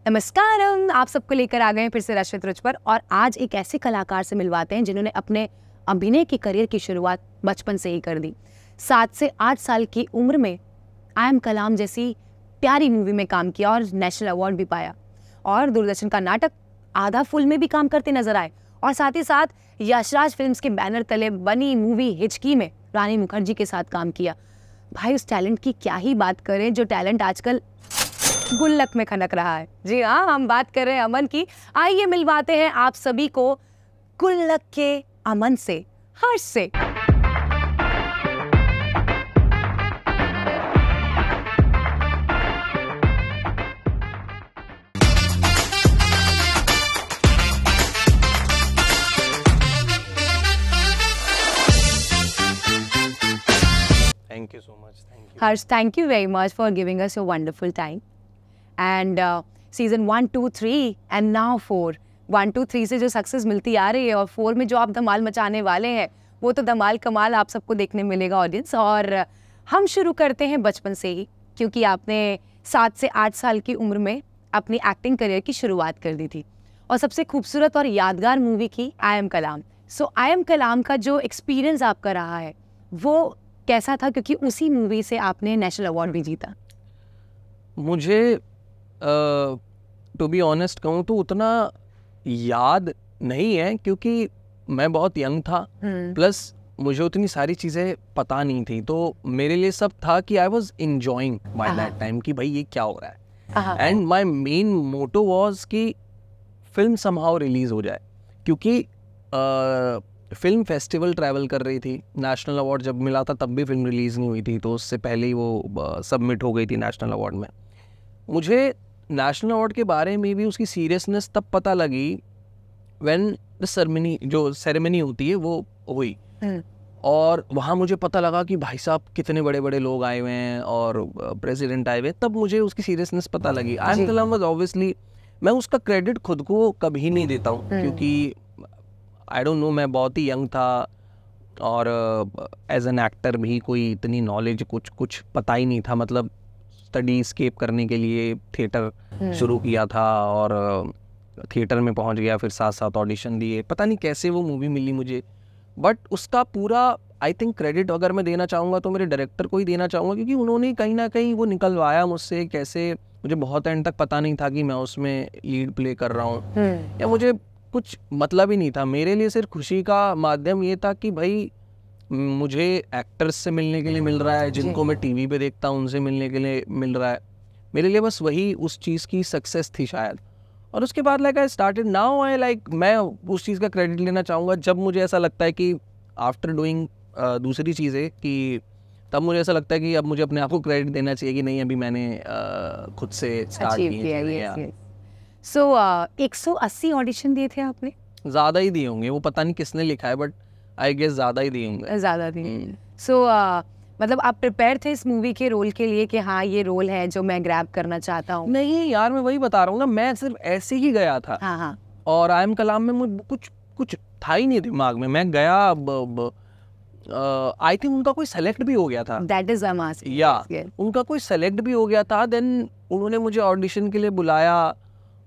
नमस्कारम, आप सबको लेकर आ गए हैं फिर से रश्मित रुच पर। और आज एक ऐसे कलाकार से मिलवाते हैं जिन्होंने अपने अभिनय की करियर की शुरुआत बचपन से ही कर दी। 7 से 8 साल की उम्र में आई एम कलाम जैसी प्यारी मूवी में काम किया और नेशनल अवार्ड भी पाया, और दूरदर्शन का नाटक आधा फुल में भी काम करते नजर आए, और साथ ही साथ यशराज फिल्म्स के बैनर तले बनी मूवी हिचकी में रानी मुखर्जी के साथ काम किया। भाई, उस टैलेंट की क्या ही बात करें जो टैलेंट आजकल गुल्लक में खनक रहा है। जी हाँ, हम बात कर रहे हैं अमन की। आइए मिलवाते हैं आप सभी को गुल्लक के अमन से, हर्ष से। Thank you so much. Thank you. Harsh, thank you very much for giving us your wonderful time. And season 1, 2, 3 and now 4. 1, 2, 3 से जो सक्सेस मिलती आ रही है और 4 में जो आप धमाल मचाने वाले हैं, वो तो धमाल कमाल आप सबको देखने मिलेगा ऑडियंस। और हम शुरू करते हैं बचपन से ही, क्योंकि आपने 7 से 8 साल की उम्र में अपनी एक्टिंग करियर की शुरुआत कर दी थी, और सबसे खूबसूरत और यादगार मूवी की I am Kalam. So I am कलाम का जो एक्सपीरियंस आपका रहा है वो कैसा था, क्योंकि उसी मूवी से आपने नेशनल अवार्ड भी जीता? मुझे टू बी ऑनेस्ट कहूँ तो उतना याद नहीं है, क्योंकि मैं बहुत यंग था, प्लस मुझे उतनी सारी चीज़ें पता नहीं थी। तो मेरे लिए सब था कि I was enjoying by that time कि भाई ये क्या हो रहा है। And my main motto was कि फिल्म समहाउ रिलीज हो जाए, क्योंकि फिल्म फेस्टिवल ट्रैवल कर रही थी। नेशनल अवार्ड जब मिला था तब भी फिल्म रिलीज़ नहीं हुई थी, तो उससे पहले ही वो सबमिट हो गई थी नेशनल अवार्ड में। मुझे नेशनल अवार्ड के बारे में भी उसकी सीरियसनेस तब पता लगी व्हेन द सेरेमनी होती है वो हुई, और वहाँ मुझे पता लगा कि भाई साहब कितने बड़े बड़े लोग आए हुए हैं और प्रेसिडेंट आए हुए हैं। तब मुझे उसकी सीरियसनेस पता लगी। I am Kalam was obviously, मैं उसका क्रेडिट खुद को कभी नहीं देता हूँ, क्योंकि आई डोंट नो, मैं बहुत ही यंग था और एज एन एक्टर भी कोई इतनी नॉलेज कुछ पता ही नहीं था। मतलब स्टडी स्केप करने के लिए थिएटर शुरू किया था और थिएटर में पहुंच गया, फिर साथ साथ ऑडिशन दिए। पता नहीं कैसे वो मूवी मिली मुझे, बट उसका पूरा आई थिंक क्रेडिट अगर मैं देना चाहूँगा तो मेरे डायरेक्टर को ही देना चाहूँगा, क्योंकि उन्होंने कहीं ना कहीं वो निकलवाया मुझसे। कैसे, मुझे बहुत एंड तक पता नहीं था कि मैं उसमें लीड प्ले कर रहा हूँ, या मुझे कुछ मतलब ही नहीं था। मेरे लिए सिर्फ खुशी का माध्यम ये था कि भाई मुझे एक्टर्स से मिलने के लिए मिल रहा है, जिनको मैं टीवी पे देखता हूँ उनसे मिलने के लिए मिल रहा है। मेरे लिए बस वही उस चीज़ की सक्सेस थी शायद। और उसके बाद like I started now I like, मैं उस चीज़ का क्रेडिट लेना चाहूँगा जब मुझे ऐसा लगता है कि आफ्टर डूइंग दूसरी चीज़ें, कि तब मुझे ऐसा लगता है कि अब मुझे अपने आप को क्रेडिट देना चाहिए कि नहीं, अभी मैंने खुद से स्टार्ट किया। सो 180 ऑडिशन दिए थे आपने? ज़्यादा ही दिए होंगे, वो पता नहीं किसने लिखा है, बट आई गेस ज़्यादा ही दिए होंगे। ज़्यादा दिए। सो मतलब आप प्रिपेयर थे इस मूवी के रोल के लिए कि हाँ ये रोल है जो मैं ग्रैब करना चाहता हूँ? नहीं यार, मैं वही बता रहा हूँ ना, मैं सिर्फ ऐसे ही गया था। हाँ। और आई एम कलाम में मुझे कुछ था ही नहीं दिमाग में। मैं गया, आई थिंक उनका कोई सेलेक्ट भी हो गया था। दैट इज उनका कोई सेलेक्ट भी हो गया था। देन उन्होंने मुझे ऑडिशन के लिए बुलाया,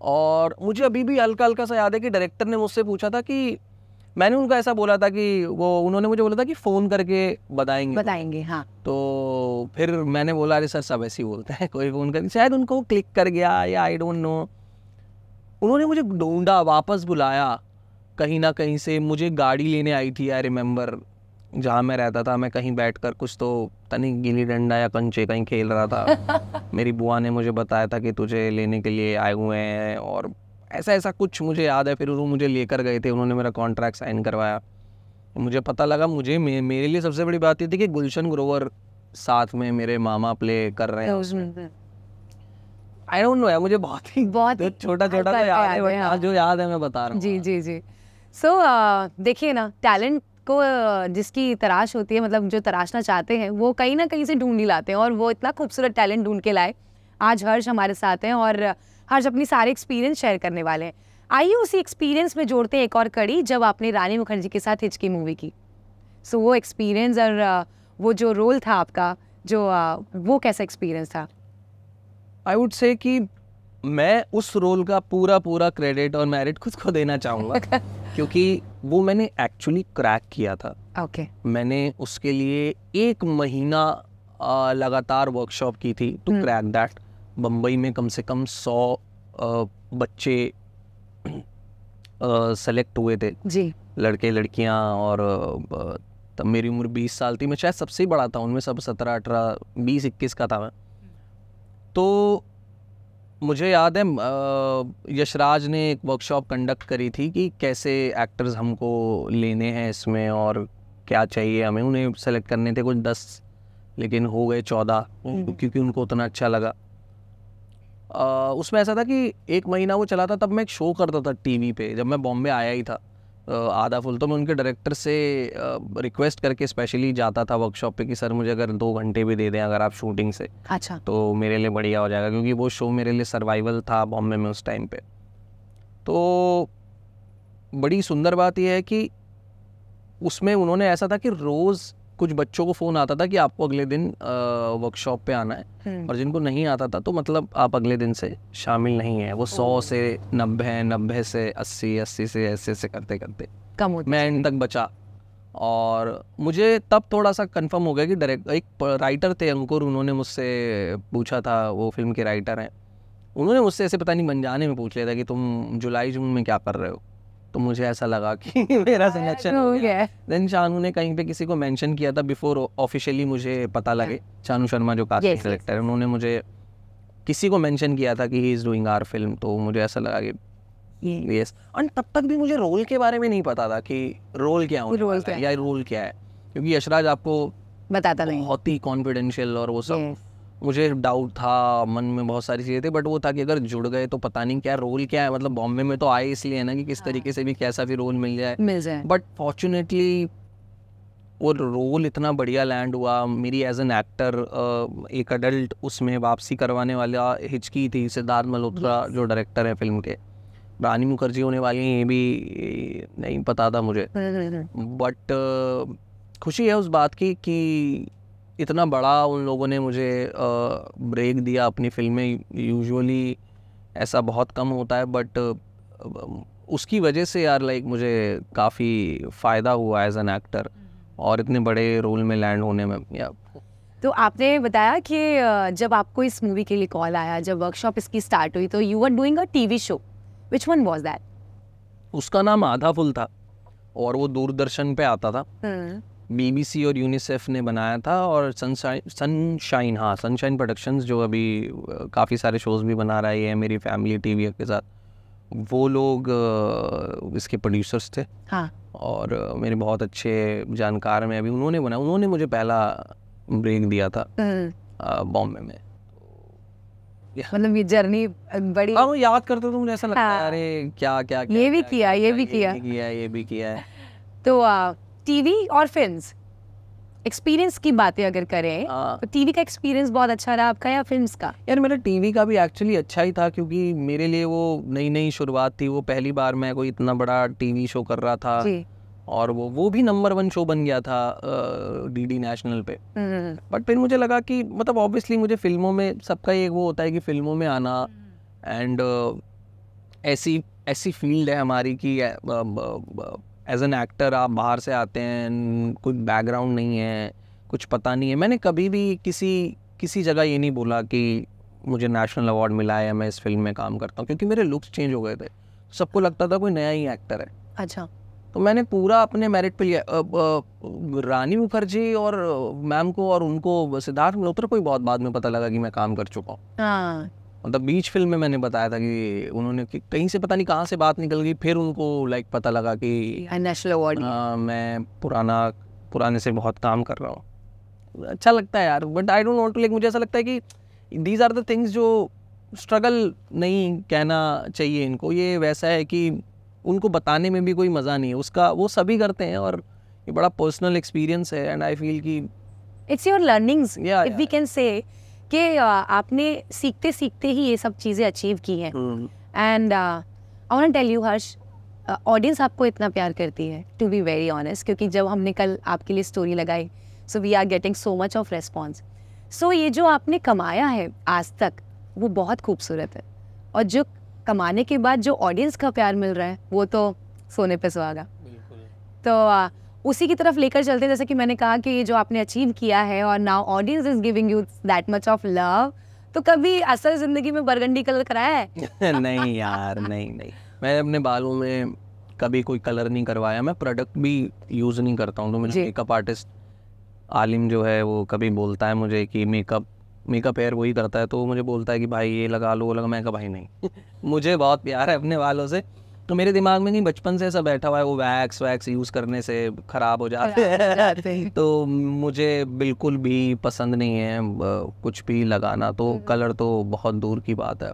और मुझे अभी भी हल्का हल्का सा याद है कि डायरेक्टर ने मुझसे पूछा था कि, मैंने उनको ऐसा बोला था कि उन्होंने मुझे बोला था कि फ़ोन करके बताएंगे। हाँ। तो फिर मैंने बोला अरे सर सब ऐसे ही बोलते हैं, कोई फ़ोन करके, शायद उनको क्लिक कर गया या आई डोंट नो। उन्होंने मुझे ढूंढा, वापस बुलाया कहीं ना कहीं से। मुझे गाड़ी लेने आई थी, आई रिमेंबर, जहाँ मैं रहता था। मैं कहीं बैठकर कुछ तो तनी गिल्ली डंडा या कंचे कहीं खेल रहा था। मेरी बुआ ने मुझे बताया था कि तुझे लेने के लिए आए हुए हैं, और ऐसा कुछ मुझे याद है। फिर वो मुझे लेकर गए थे, उन्होंने मेरा कॉन्ट्रैक्ट साइन करवाया। मुझे पता लगा, मेरे लिए सबसे बड़ी बात ये थी कि गुलशन ग्रोवर साथ में मेरे मामा प्ले कर रहे हैं। आई डोंट नो यार, मुझे बहुत छोटा तो याद है, जो याद है मैं बता रहा हूँ। जी। सो देखिए ना, टैलेंट को जिसकी तलाश होती है, मतलब जो तराशना चाहते हैं वो कहीं ना कहीं से ढूंढ ही लाते हैं, और वो इतना खूबसूरत टैलेंट ढूंढ के लाए। आज हर्ष हमारे साथ हैं और हर्ष अपनी सारे एक्सपीरियंस शेयर करने वाले हैं। आइए उसी एक्सपीरियंस में जोड़ते हैं एक और कड़ी, जब आपने रानी मुखर्जी के साथ हिचकी मूवी की। सो वो एक्सपीरियंस और वो जो रोल था आपका, जो वो कैसा एक्सपीरियंस था? आई वुड से कि मैं उस रोल का पूरा क्रेडिट और मेरिट खुद को देना चाहूँगा क्योंकि वो मैंने एक्चुअली क्रैक किया था। ओके। मैंने उसके लिए 1 महीना लगातार वर्कशॉप की थी टू क्रैक दैट। बम्बई में कम से कम 100 बच्चे सेलेक्ट हुए थे जी। लड़के लड़कियां, और तब मेरी उम्र 20 साल थी, मैं शायद सबसे ही बड़ा था उनमें, सब 17 18 20 21 का था मैं। तो मुझे याद है यशराज ने एक वर्कशॉप कंडक्ट करी थी कि कैसे एक्टर्स हमको लेने हैं इसमें और क्या चाहिए हमें। उन्हें सेलेक्ट करने थे कुछ 10, लेकिन हो गए 14 क्योंकि उनको उतना अच्छा लगा। उसमें ऐसा था कि 1 महीना वो चला था, तब मैं एक शो करता था टीवी पे जब मैं बॉम्बे आया ही था, आधा फुल। तो मैं उनके डायरेक्टर से रिक्वेस्ट करके स्पेशली जाता था वर्कशॉप पे कि सर मुझे अगर 2 घंटे भी दे दें अगर आप शूटिंग से, अच्छा, तो मेरे लिए बढ़िया हो जाएगा, क्योंकि वो शो मेरे लिए सर्वाइवल था बॉम्बे में उस टाइम पे। तो बड़ी सुंदर बात यह है कि उसमें उन्होंने ऐसा था कि रोज़ कुछ बच्चों को फ़ोन आता था कि आपको अगले दिन वर्कशॉप पे आना है, और जिनको नहीं आता था तो मतलब आप अगले दिन से शामिल नहीं है। वो 100 से 90, 90 से 80, 80 से ऐसे करते करते कम होता मैं एंड तक बचा। और मुझे तब थोड़ा सा कंफर्म हो गया कि एक राइटर थे अंकुर, उन्होंने मुझसे पूछा था, वो फिल्म के राइटर हैं, उन्होंने मुझसे ऐसे पता नहीं अनजाने में पूछ लिया था कि तुम जुलाई जून में क्या कर रहे हो। तो मुझे ऐसा लगा कि मेरा सिलेक्शन हो गया। देन शानू ने कहीं पे किसी को मेंशन किया था बिफोर ऑफिशियली मुझे पता लगे, शानू शर्मा जो कास्टिंग डायरेक्टर है, उन्होंने मुझे किसी को मेंशन किया था कि he is doing our film. तो मुझे ऐसा लगा कि यस। और तब तक भी मुझे रोल के बारे में नहीं पता था कि रोल क्या होने वाला है या रोल क्या है, क्योंकि यशराज आपको बताता नहीं, बहुत ही कॉन्फिडेंशियल और वो सब। मुझे डाउट था, मन में बहुत सारी चीज़ें थी, बट वो था कि अगर जुड़ गए तो पता नहीं क्या रोल क्या है। मतलब बॉम्बे में तो आए इसलिए है ना कि किस तरीके से भी कैसा भी रोल मिल जाए। बट फॉर्चुनेटली वो रोल इतना बढ़िया लैंड हुआ। मेरी एज एन एक्टर एक अडल्ट उसमें वापसी करवाने वाला हिचकी थी। सिद्धार्थ मल्होत्रा जो डायरेक्टर है फिल्म के, रानी मुखर्जी होने वाली हैं, ये भी नहीं पता था मुझे। बट खुशी है उस बात की कि इतना बड़ा उन लोगों ने मुझे ब्रेक दिया अपनी फिल्म में। यूजुअली ऐसा बहुत कम होता है, बट उसकी वजह से यार लाइक मुझे काफ़ी फ़ायदा हुआ एज एन एक्टर और इतने बड़े रोल में लैंड होने में। या तो आपने बताया कि जब आपको इस मूवी के लिए कॉल आया, जब वर्कशॉप इसकी स्टार्ट हुई, तो you were doing a TV show, which one was that? उसका नाम आधा फुल था और वो दूरदर्शन पे आता था। BBC और यूनिसेफ ने बनाया था, और सनशाइन प्रोडक्शंस जो अभी काफ़ी सारे शोज़ भी बना रहा है मेरी फैमिली टीवी के साथ, वो लोग इसके प्रोड्यूसर्स थे। हाँ। और मेरे बहुत अच्छे जानकार में अभी उन्होंने बनाया, उन्होंने मुझे पहला ब्रेक दिया था बॉम्बे में। मतलब ये जर्नी बड़ी, हाँ, याद करते तो मुझे ऐसा लगता है अरे क्या क्या ये भी किया, ये भी किया है। तो टीवी और फिल्म्स एक्सपीरियंस की बातें अगर करें तो टीवी का एक्सपीरियंस बहुत अच्छा रहा आपका या फिल्म्स का? यार मेरा टीवी का भी एक्चुअली अच्छा ही था, क्योंकि मेरे लिए वो नई शुरुआत थी। वो पहली बार मैं कोई इतना बड़ा टीवी शो कर रहा था जी। और वो भी नंबर 1 शो बन गया था DD नेशनल पे। बट फिर मुझे लगा कि मतलब ऑब्वियसली मुझे फिल्मों में सबका एक वो होता है कि फिल्मों में आना, एंड ऐसी फील्ड है हमारी कि एज एन एक्टर आप बाहर से आते हैं, कुछ बैकग्राउंड नहीं है, कुछ पता नहीं है। मैंने कभी भी किसी जगह ये नहीं बोला कि मुझे नेशनल अवार्ड मिला है या मैं इस फिल्म में काम करता हूँ, क्योंकि मेरे लुक्स चेंज हो गए थे। सबको लगता था कोई नया ही एक्टर है। अच्छा। तो मैंने पूरा अपने मेरिट पे लिया। रानी मुखर्जी और मैम को और उनको सिद्धार्थ मल्होत्रा को ही बहुत बाद में पता लगा कि मैं काम कर चुका हूँ। मतलब बीच फिल्म में मैंने बताया था कि उन्होंने कहीं से पता नहीं कहाँ से बात निकल गई, फिर उनको लाइक पता लगा कि नेशनल अवार्ड मैं पुराने से बहुत काम कर रहा हूँ। अच्छा लगता है यार, but I don't want to, like मुझे ऐसा लगता है कि दीज आर द थिंग्स जो स्ट्रगल नहीं कहना चाहिए इनको। ये वैसा है कि उनको बताने में भी कोई मज़ा नहीं है, उसका वो सभी करते हैं, और ये बड़ा पर्सनल एक्सपीरियंस है। एंड आई फील कि it's your learnings, if we can say कि आपने सीखते सीखते ही ये सब चीज़ें अचीव की हैं। And I want to tell you Harsh, audience आपको इतना प्यार करती है, टू बी वेरी ऑनेस्ट, क्योंकि जब हमने कल आपके लिए स्टोरी लगाई, so we are getting so much of response. So ये जो आपने कमाया है आज तक वो बहुत खूबसूरत है, और जो कमाने के बाद जो ऑडियंस का प्यार मिल रहा है वो तो सोने पे सुहागा। तो उसी की तरफ लेकर चलते हैं, जैसे कि मैंने कहा कि जो आपने अचीव किया है और now audience is giving you that much of love, तो कभी असल जिंदगी में बरगंडी कलर कराया है? नहीं यार, नहीं। मैं अपने बालों में कभी कोई कलर नहीं करवाया, मैं प्रोडक्ट भी यूज़ नहीं करता हूँ। तो मुझे मेकअप आर्टिस्ट आलिम जो है वो कभी बोलता है मुझे कि मेकअप हेयर वही करता है, तो मुझे बोलता है कि भाई ये लगा लो, लगा। मैं कहा भाई नहीं मुझे बहुत प्यार है अपने बालों से, तो मेरे दिमाग में नहीं बचपन से ऐसा बैठा हुआ है वो वैक्स यूज़ करने से ख़राब हो जाते हैं तो मुझे बिल्कुल भी पसंद नहीं है कुछ भी लगाना, तो कलर तो बहुत दूर की बात है।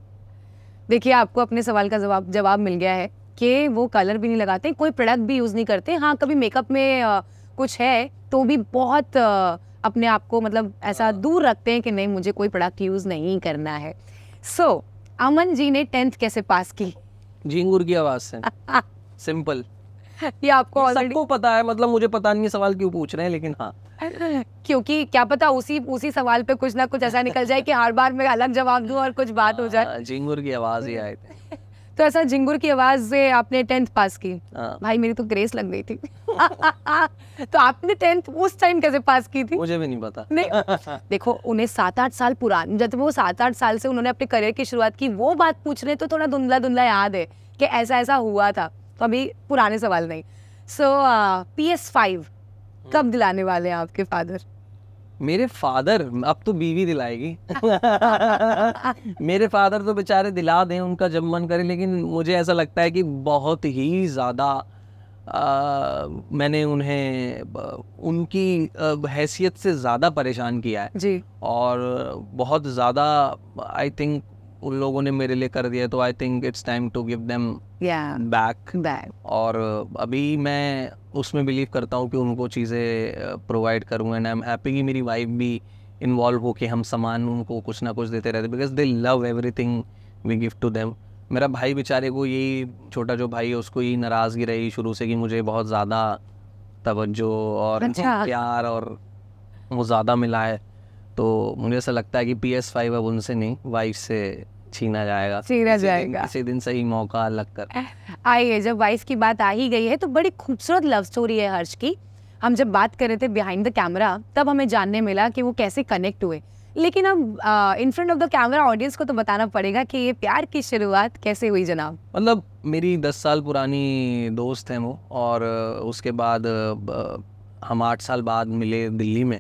देखिए, आपको अपने सवाल का जवाब मिल गया है कि वो कलर भी नहीं लगाते, कोई प्रोडक्ट भी यूज़ नहीं करते। हाँ, कभी मेकअप में कुछ है तो भी बहुत अपने आप को मतलब ऐसा दूर रखते हैं कि नहीं, मुझे कोई प्रोडक्ट यूज़ नहीं करना है। सो अमन जी ने 10th कैसे पास की? झिंगुर की आवाज़ से। सिंपल। ये आपको ऑलरेडी सबको पता है, मतलब मुझे पता नहीं है सवाल क्यों पूछ रहे हैं, लेकिन हाँ क्योंकि क्या पता उसी सवाल पे कुछ ना कुछ ऐसा निकल जाए कि हर बार मैं अलग जवाब दूं और कुछ बात हो जाए। झिंगुर की आवाज़ ही आए थे तो ऐसा झिंगुर की आवाज से आपने 10th पास की? भाई मेरी तो ग्रेस लग गई थी तो आपने 10th उस टाइम कैसे पास की थी? मुझे भी नहीं पता। नहीं देखो, उन्हें 7-8 साल पुरानी, जब वो 7-8 साल से उन्होंने अपने करियर की शुरुआत की, वो बात पूछ रहे तो थोड़ा धुंधला याद है कि ऐसा ऐसा हुआ था, तो अभी पुराने सवाल नहीं। सो PS5 कब दिलाने वाले हैं आपके फादर? मेरे फादर अब तो बीवी दिलाएगी मेरे फादर तो बेचारे दिला दें उनका जब मन करे, लेकिन मुझे ऐसा लगता है कि बहुत ही ज़्यादा मैंने उन्हें उनकी हैसियत से ज़्यादा परेशान किया है जी, और बहुत ज़्यादा आई थिंक उन लोगों ने मेरे लिए कर दिया, तो I think it's time to give them back. और अभी मैं उसमें बिलीव करता हूँ कि उनको चीज़ें प्रोवाइड करूँगा, एंड आई एम हैप्पी कि मेरी वाइफ भी इन्वॉल्व हो के हम सामान उनको कुछ ना कुछ देते रहते, because they love everything we give to them. मेरा भाई बेचारे को यही, छोटा जो भाई है उसको यही नाराज़गी रही शुरू से कि मुझे बहुत ज़्यादा तवज्जो और प्यार और वो ज़्यादा मिला है, तो मुझे ऐसा लगता है कि PS5 अब उनसे नहीं, वाइफ से छीना जाएगा किसी दिन सही मौका लग कर। आइए, जब वाइफ की बात आ ही गई है तो बड़ी खूबसूरत लव स्टोरी है हर्ष की। हम जब बात कर रहे थे बिहाइंड द कैमरा, तब हमें जानने मिला कि वो कैसे कनेक्ट हुए, लेकिन अब in front of the camera audience को तो बताना पड़ेगा कि ये प्यार की शुरुआत कैसे हुई जनाब। मतलब मेरी 10 साल पुरानी दोस्त हैं वो, और उसके बाद हम 8 साल बाद मिले दिल्ली में,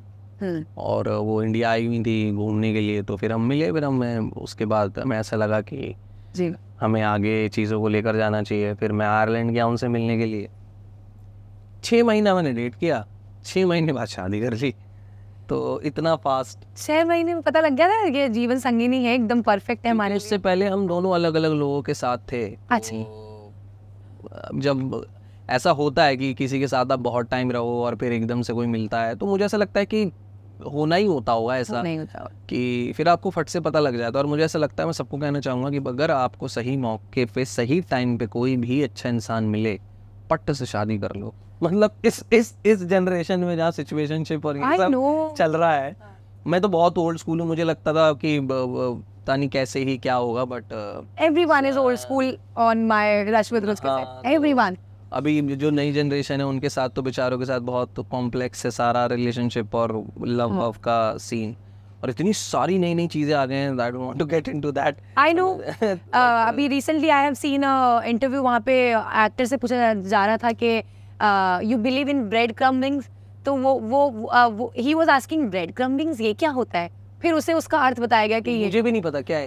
और वो इंडिया आई हुई थी घूमने के लिए, तो फिर हम मिले। फिर उसके बाद हमें ऐसा लगा कि जी हमें आगे चीज़ों को लेकर जाना चाहिए। फिर मैं आयरलैंड गया उनसे मिलने के लिए, 6 महीना मैंने डेट किया, 6 महीने बाद शादी कर ली, तो इतना फास्ट 6 महीने में पता लग गया था कि जीवन संगिनी है, एकदम परफेक्ट है हमारे। उससे पहले हम दोनों अलग अलग लोगों के साथ थे। अच्छा। तो जब ऐसा होता है कि किसी के साथ आप बहुत टाइम रहो और फिर एकदम से कोई मिलता है, तो मुझे ऐसा लगता है कि होना ही होता होगा ऐसा, नहीं होता कि फिर आपको फट से पता लग जाता है। और मुझे ऐसा लगता है, मैं सबको कहना चाहूँगा कि अगर आपको सही मौके पे सही टाइम पे कोई भी अच्छा इंसान मिले, पट्ट से शादी कर लो। मतलब इस जनरेशन में जहाँ सिचुएशनशिप और ये सब चल रहा है, मैं तो बहुत ओल्ड स्कूल हूँ, मुझे लगता था कि पता नहीं कैसे ही क्या होगा, but everyone is old school on my Rashmit Rose के साथ, एवरीवन। अभी जो नई जनरेशन है उनके साथ तो बेचारों के साथ बहुत कॉम्प्लेक्स है सारा रिलेशनशिप और लव का सीन, और इतनी सारी नई नई चीजें आ गए हैं, I don't want to get into that. I know, अभी recently I have seen interview, वहाँ पे एक्टर से पूछा जा रहा था कि you believe in bread crumbings, तो वो ही वाज आस्किंग ब्रेड क्रम्बिंग्स ये क्या होता है, फिर उसे उसका अर्थ बताया गया कि ये मुझे भी नहीं पता क्या है।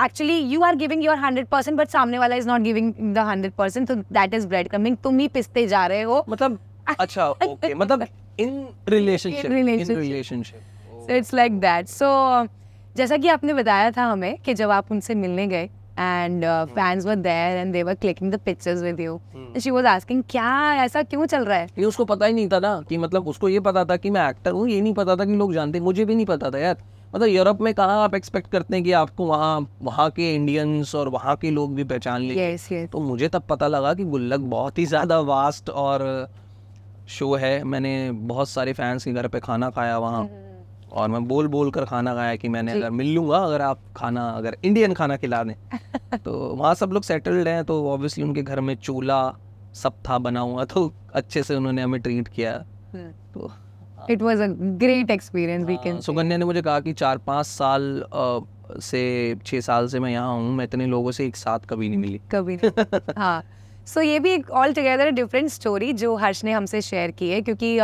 Actually you are giving your 100% but सामने वाला इज नॉट गिविंग द 100%, तो दैट इज ब्रेड क्रम्बिंग, तुम ही पिसते जा रहे हो। मतलब अच्छा, ओके, मतलब in relationship So it's like that. So जैसा कि आपने बताया था हमें कि जब आप उनसे मिलने गए and fans were there and they were clicking the pictures with you, and she was asking क्या ऐसा क्यों चल रहा है? ये उसको पता ही नहीं था ना, कि मतलब उसको ये पता था कि मैं एक्टर हूँ, ये नहीं पता था कि लोग जानते, मुझे भी नहीं पता था यार। मतलब यूरोप में कहाँ आप एक्सपेक्ट करते हैं कि आपको वहाँ के इंडियंस और वहाँ के लोग भी पहचान लें। yes. तो मुझे तब पता लगा कि गुल्लक बहुत ही ज़्यादा वास्ट और शो है। मैंने बहुत सारे फैंस के घर पे खाना खाया वहाँ, और मैं बोल बोल कर खाना खाया कि मैंने अगर मिल लूँगा, अगर आप खाना, अगर इंडियन खाना खिला दें तो वहाँ सब लोग सेटल्ड हैं, तो ऑब्वियसली उनके घर में चूल्हा सब था बना हुआ, तो अच्छे से उन्होंने हमें ट्रीट किया। तो it was a great experience we can. Sukanya ने मुझे कहा कि 4-5 साल से 6 साल से मैं यहाँ हूँ, मैं इतने लोगों से एक साथ कभी नहीं मिली, कभी नहीं। हाँ, सो ये भी एक ऑल टुगेदर डिफरेंट स्टोरी जो हर्ष ने हमसे शेयर की है, क्योंकि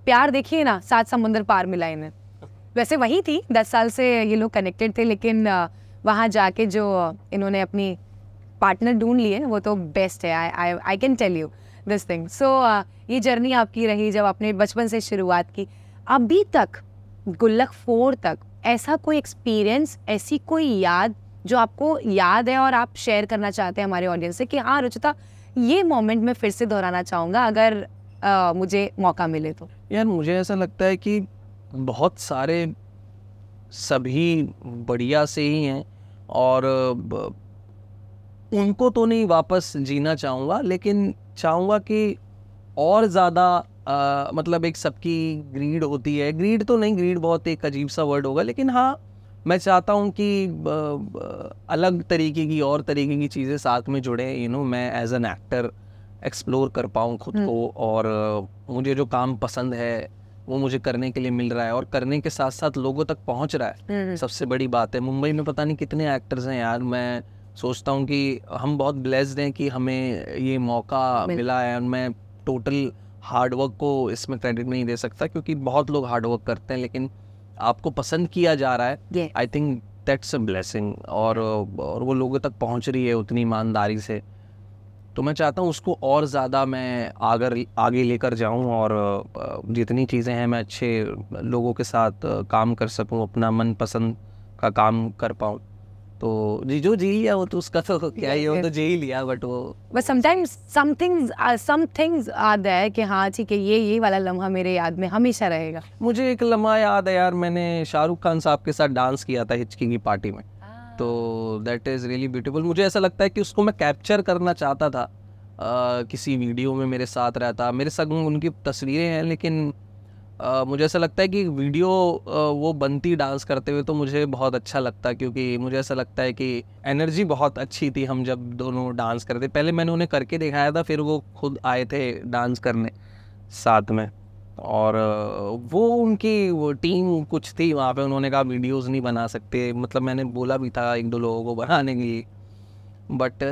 प्यार देखिए ना, 7 समुंदर पार मिला इन्हें। वैसे वही थी, 10 साल से ये लोग कनेक्टेड थे, लेकिन वहाँ जाके जो इन्होंने अपनी पार्टनर ढूंढ लिए, वो तो बेस्ट है। I can tell you this thing. So ये जर्नी आपकी रही, जब आपने बचपन से शुरुआत की, अभी तक गुल्लक 4 तक ऐसा कोई एक्सपीरियंस, ऐसी कोई याद जो आपको याद है और आप शेयर करना चाहते हैं हमारे ऑडियंस से कि हाँ रुचिता, ये मोमेंट मैं फिर से दोहराना चाहूँगा अगर मुझे मौका मिले तो? यार मुझे ऐसा लगता है कि बहुत सारे सभी बढ़िया से ही हैं, और उनको तो नहीं वापस जीना चाहूँगा, लेकिन चाहूँगा कि और ज़्यादा मतलब एक सबकी ग्रीड होती है, ग्रीड तो नहीं, ग्रीड बहुत एक अजीब सा वर्ड होगा, लेकिन हाँ मैं चाहता हूँ कि अलग तरीके की और तरीके की चीज़ें साथ में जुड़े। मैं एज एन एक्टर एक्सप्लोर कर पाऊँ खुद को, और मुझे जो काम पसंद है वो मुझे करने के लिए मिल रहा है, और करने के साथ साथ लोगों तक पहुँच रहा है। सबसे बड़ी बात है, मुंबई में पता नहीं कितने एक्टर्स हैं यार, मैं सोचता हूँ कि हम बहुत ब्लेस्ड हैं कि हमें ये मौका मिला है। और मैं टोटल हार्डवर्क को इसमें क्रेडिट नहीं दे सकता, क्योंकि बहुत लोग हार्डवर्क करते हैं, लेकिन आपको पसंद किया जा रहा है, I think that's a blessing. और वो लोगों तक पहुंच रही है उतनी ईमानदारी से, तो मैं चाहता हूँ उसको और ज़्यादा मैं आगे लेकर जाऊँ, और जितनी चीज़ें हैं मैं अच्छे लोगों के साथ काम कर सकूँ, अपना मनपसंद का काम कर पाऊँ। तो जो जी लिया वो तो उसका तो क्या ही, वो तो जी ही लिया, but sometimes some things are there कि हाँ ठीक है, ये वाला लम्हा मेरे याद में हमेशा रहेगा। मुझे एक लम्हा याद है यार, मैंने शाहरुख खान साहब के साथ डांस किया था हिचकी की पार्टी में, तो दैट इज़ रियली ब्यूटीफुल। मुझे ऐसा लगता है कि उसको मैं कैप्चर करना चाहता था, किसी वीडियो में मेरे साथ रहता, मेरे संग उनकी तस्वीरें हैं, लेकिन मुझे ऐसा लगता है कि वीडियो वो बनती डांस करते हुए तो मुझे बहुत अच्छा लगता, क्योंकि मुझे ऐसा लगता है कि एनर्जी बहुत अच्छी थी हम जब दोनों डांस करते। पहले मैंने उन्हें करके दिखाया था, फिर वो खुद आए थे डांस करने साथ में, और वो उनकी वो टीम कुछ थी वहाँ पे, उन्होंने कहा वीडियोस नहीं बना सकते, मतलब मैंने बोला भी था 1-2 लोगों को बनाने के लिए, बट